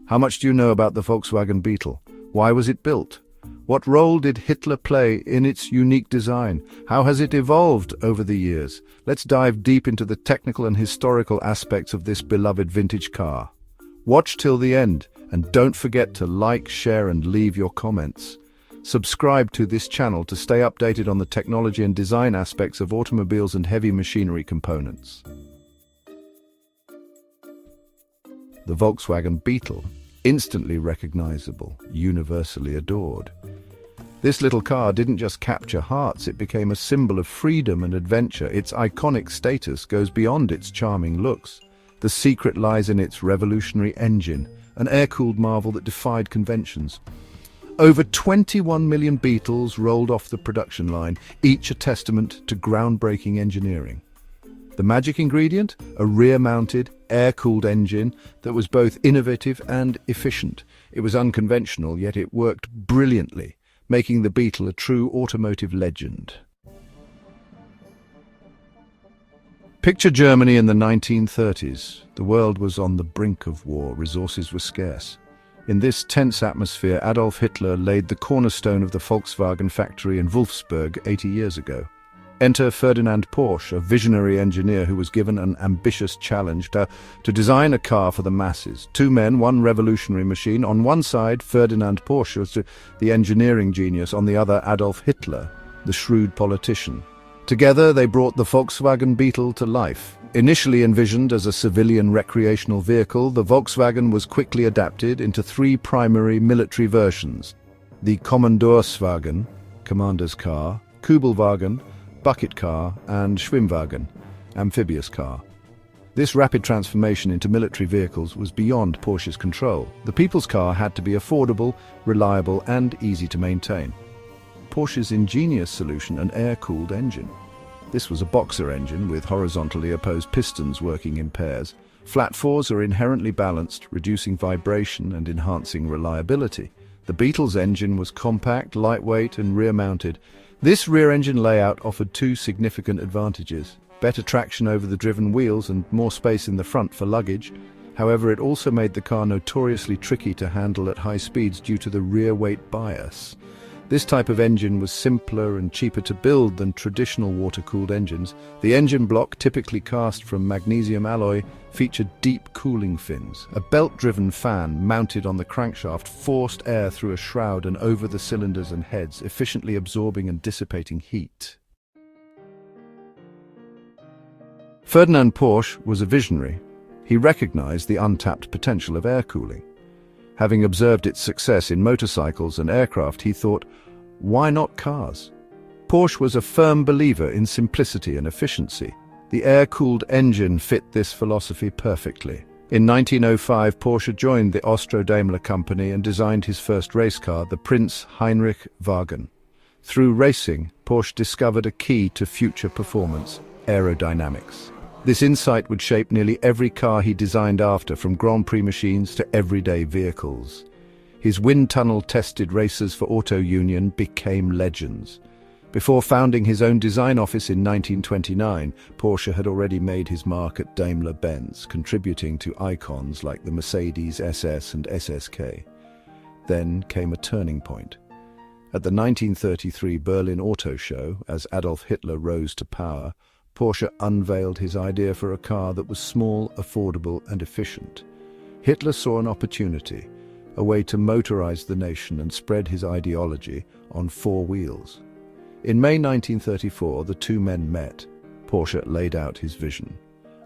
How much do you know about the Volkswagen Beetle? Why was it built? What role did Hitler play in its unique design? How has it evolved over the years? Let's dive deep into the technical and historical aspects of this beloved vintage car. Watch till the end, and don't forget to like, share, and leave your comments. Subscribe to this channel to stay updated on the technology and design aspects of automobiles and heavy machinery components. The Volkswagen Beetle, instantly recognizable, universally adored. This little car didn't just capture hearts, it became a symbol of freedom and adventure. Its iconic status goes beyond its charming looks. The secret lies in its revolutionary engine, an air-cooled marvel that defied conventions. Over 21 million Beetles rolled off the production line, each a testament to groundbreaking engineering. The magic ingredient? A rear-mounted, air-cooled engine that was both innovative and efficient. It was unconventional, yet it worked brilliantly, making the Beetle a true automotive legend. Picture Germany in the 1930s. The world was on the brink of war, resources were scarce. In this tense atmosphere, Adolf Hitler laid the cornerstone of the Volkswagen factory in Wolfsburg 80 years ago. Enter Ferdinand Porsche, a visionary engineer who was given an ambitious challenge to design a car for the masses. Two men, one revolutionary machine. On one side, Ferdinand Porsche was the engineering genius, on the other, Adolf Hitler, the shrewd politician. Together, they brought the Volkswagen Beetle to life. Initially envisioned as a civilian recreational vehicle, the Volkswagen was quickly adapted into three primary military versions: the Kommandorswagen, commander's car, Kübelwagen, bucket car, and Schwimmwagen, amphibious car. This rapid transformation into military vehicles was beyond Porsche's control. The people's car had to be affordable, reliable, and easy to maintain. Porsche's ingenious solution: an air-cooled engine. This was a boxer engine with horizontally opposed pistons working in pairs. Flat fours are inherently balanced, reducing vibration and enhancing reliability. The Beetle's engine was compact, lightweight, and rear-mounted. This rear-engine layout offered two significant advantages: better traction over the driven wheels and more space in the front for luggage. However, it also made the car notoriously tricky to handle at high speeds due to the rear weight bias. This type of engine was simpler and cheaper to build than traditional water-cooled engines. The engine block, typically cast from magnesium alloy, featured deep cooling fins. A belt-driven fan mounted on the crankshaft forced air through a shroud and over the cylinders and heads, efficiently absorbing and dissipating heat. Ferdinand Porsche was a visionary. He recognized the untapped potential of air cooling. Having observed its success in motorcycles and aircraft, he thought, why not cars? Porsche was a firm believer in simplicity and efficiency. The air-cooled engine fit this philosophy perfectly. In 1905, Porsche joined the Austro-Daimler company and designed his first race car, the Prinz Heinrich Wagen. Through racing, Porsche discovered a key to future performance: aerodynamics. This insight would shape nearly every car he designed after, from Grand Prix machines to everyday vehicles. His wind tunnel-tested races for Auto Union became legends. Before founding his own design office in 1929, Porsche had already made his mark at Daimler-Benz, contributing to icons like the Mercedes SS and SSK. Then came a turning point. At the 1933 Berlin Auto Show, as Adolf Hitler rose to power, Porsche unveiled his idea for a car that was small, affordable, and efficient. Hitler saw an opportunity, a way to motorize the nation and spread his ideology on four wheels. In May 1934, the two men met. Porsche laid out his vision: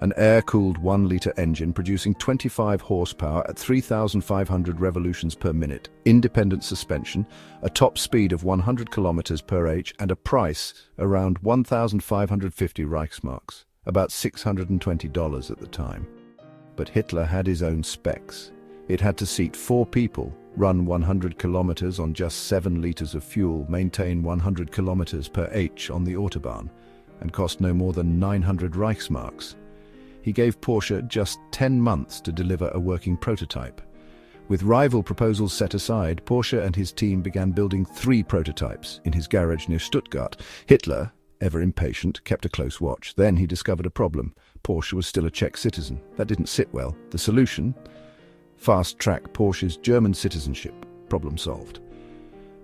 an air-cooled 1-liter engine producing 25 horsepower at 3,500 revolutions per minute, independent suspension, a top speed of 100 kilometers per h, and a price around 1,550 Reichsmarks, about $620 at the time. But Hitler had his own specs. It had to seat 4 people, run 100 kilometers on just 7 liters of fuel, maintain 100 kilometers per h on the Autobahn, and cost no more than 900 Reichsmarks. He gave Porsche just 10 months to deliver a working prototype. With rival proposals set aside, Porsche and his team began building 3 prototypes in his garage near Stuttgart. Hitler, ever impatient, kept a close watch. Then he discovered a problem. Porsche was still a Czech citizen. That didn't sit well. The solution? fast-track Porsche's German citizenship. Problem solved.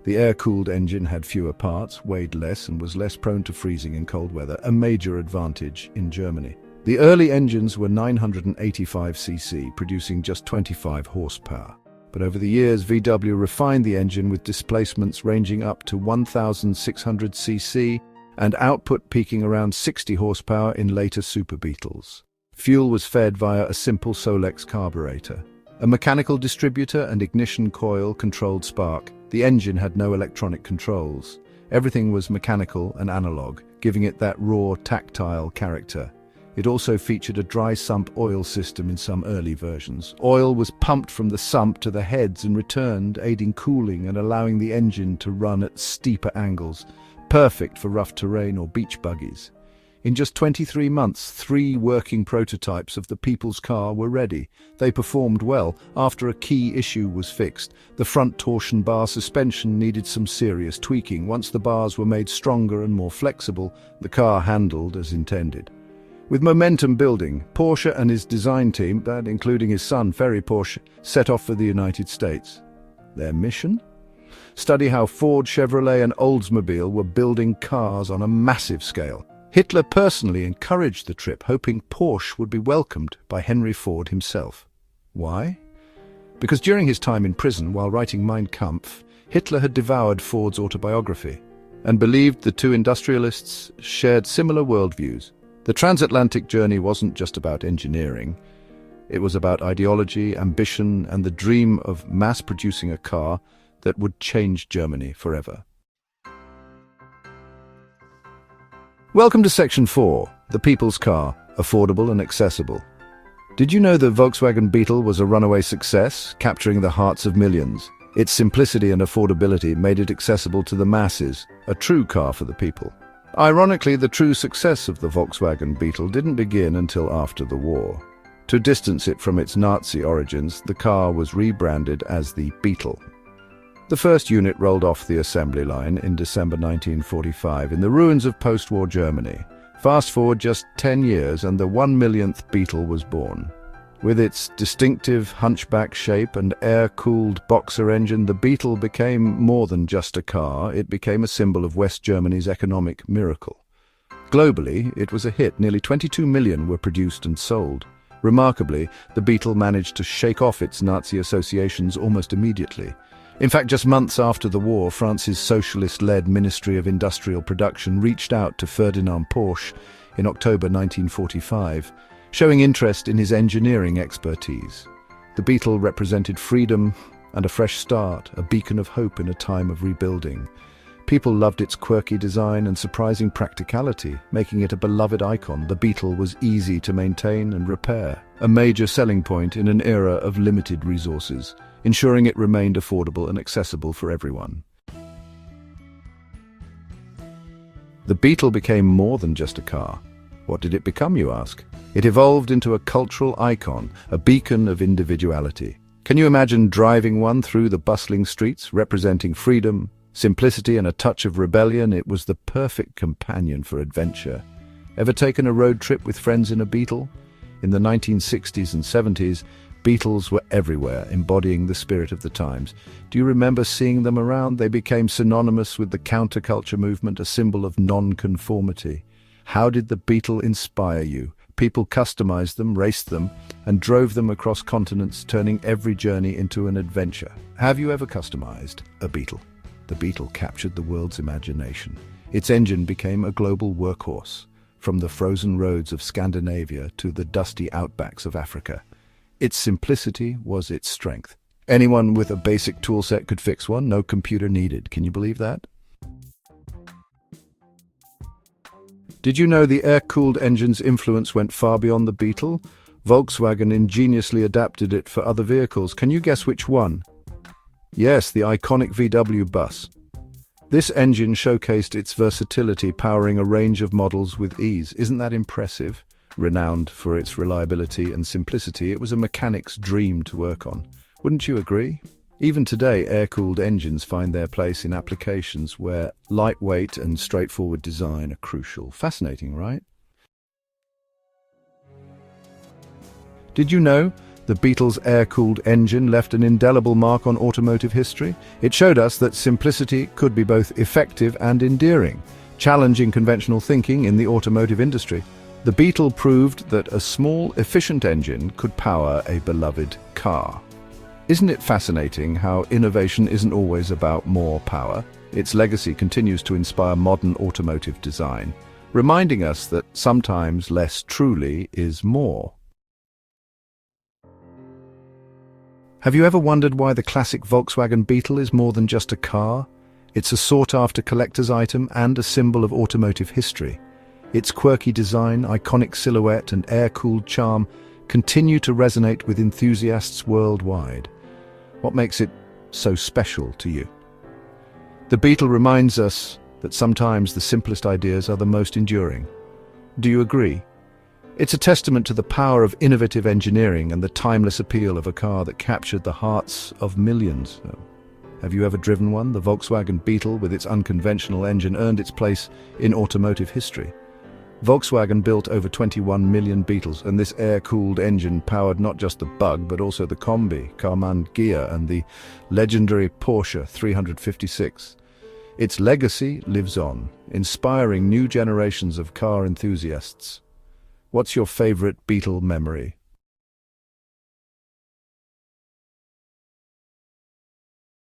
The air-cooled engine had fewer parts, weighed less, and was less prone to freezing in cold weather, a major advantage in Germany. The early engines were 985 cc, producing just 25 horsepower. But over the years, VW refined the engine with displacements ranging up to 1,600 cc and output peaking around 60 horsepower in later Super Beetles. Fuel was fed via a simple Solex carburetor. A mechanical distributor and ignition coil controlled spark. The engine had no electronic controls. Everything was mechanical and analog, giving it that raw, tactile character. It also featured a dry sump oil system in some early versions. Oil was pumped from the sump to the heads and returned, aiding cooling and allowing the engine to run at steeper angles, perfect for rough terrain or beach buggies. In just 23 months, 3 working prototypes of the People's Car were ready. They performed well after a key issue was fixed. The front torsion bar suspension needed some serious tweaking. Once the bars were made stronger and more flexible, the car handled as intended. With momentum building, Porsche and his design team, including his son Ferry Porsche, set off for the United States. Their mission? Study how Ford, Chevrolet and Oldsmobile were building cars on a massive scale. Hitler personally encouraged the trip, hoping Porsche would be welcomed by Henry Ford himself. Why? Because during his time in prison while writing Mein Kampf, Hitler had devoured Ford's autobiography and believed the two industrialists shared similar worldviews. The transatlantic journey wasn't just about engineering. It was about ideology, ambition, and the dream of mass-producing a car that would change Germany forever. Welcome to Section 4, the People's Car, affordable and accessible. Did you know the Volkswagen Beetle was a runaway success, capturing the hearts of millions? Its simplicity and affordability made it accessible to the masses, a true car for the people. Ironically, the true success of the Volkswagen Beetle didn't begin until after the war. To distance it from its Nazi origins, the car was rebranded as the Beetle. The first unit rolled off the assembly line in December 1945 in the ruins of post-war Germany. Fast forward just 10 years and the 1 millionth Beetle was born. With its distinctive hunchback shape and air-cooled boxer engine, the Beetle became more than just a car. It became a symbol of West Germany's economic miracle. Globally, it was a hit. Nearly 22 million were produced and sold. Remarkably, the Beetle managed to shake off its Nazi associations almost immediately. In fact, just months after the war, France's socialist-led Ministry of Industrial Production reached out to Ferdinand Porsche in October 1945, showing interest in his engineering expertise. The Beetle represented freedom and a fresh start, a beacon of hope in a time of rebuilding. People loved its quirky design and surprising practicality, making it a beloved icon. The Beetle was easy to maintain and repair, a major selling point in an era of limited resources, ensuring it remained affordable and accessible for everyone. The Beetle became more than just a car. What did it become, you ask? It evolved into a cultural icon, a beacon of individuality. Can you imagine driving one through the bustling streets, representing freedom, simplicity and a touch of rebellion? It was the perfect companion for adventure. Ever taken a road trip with friends in a Beetle? In the 1960s and 70s, Beetles were everywhere, embodying the spirit of the times. Do you remember seeing them around? They became synonymous with the counterculture movement, a symbol of non-conformity. How did the Beetle inspire you? People customized them, raced them, and drove them across continents, turning every journey into an adventure. Have you ever customized a Beetle? The Beetle captured the world's imagination. Its engine became a global workhorse, from the frozen roads of Scandinavia to the dusty outbacks of Africa. Its simplicity was its strength. Anyone with a basic toolset could fix one, no computer needed. Can you believe that? Did you know the air-cooled engine's influence went far beyond the Beetle? Volkswagen ingeniously adapted it for other vehicles. Can you guess which one? Yes, the iconic VW bus. This engine showcased its versatility, powering a range of models with ease. Isn't that impressive? Renowned for its reliability and simplicity, it was a mechanic's dream to work on. Wouldn't you agree? Even today, air-cooled engines find their place in applications where lightweight and straightforward design are crucial. Fascinating, right? Did you know The Beetle's air-cooled engine left an indelible mark on automotive history. It showed us that simplicity could be both effective and endearing, challenging conventional thinking in the automotive industry. The Beetle proved that a small, efficient engine could power a beloved car. Isn't it fascinating how innovation isn't always about more power? Its legacy continues to inspire modern automotive design, reminding us that sometimes less truly is more. Have you ever wondered why the classic Volkswagen Beetle is more than just a car? It's a sought-after collector's item and a symbol of automotive history. Its quirky design, iconic silhouette, and air-cooled charm continue to resonate with enthusiasts worldwide. What makes it so special to you? The Beetle reminds us that sometimes the simplest ideas are the most enduring. Do you agree? It's a testament to the power of innovative engineering and the timeless appeal of a car that captured the hearts of millions. Have you ever driven one? The Volkswagen Beetle, with its unconventional engine, earned its place in automotive history. Volkswagen built over 21 million Beetles, and this air-cooled engine powered not just the Bug, but also the Kombi, Karmann Ghia, and the legendary Porsche 356. Its legacy lives on, inspiring new generations of car enthusiasts. What's your favorite Beetle memory?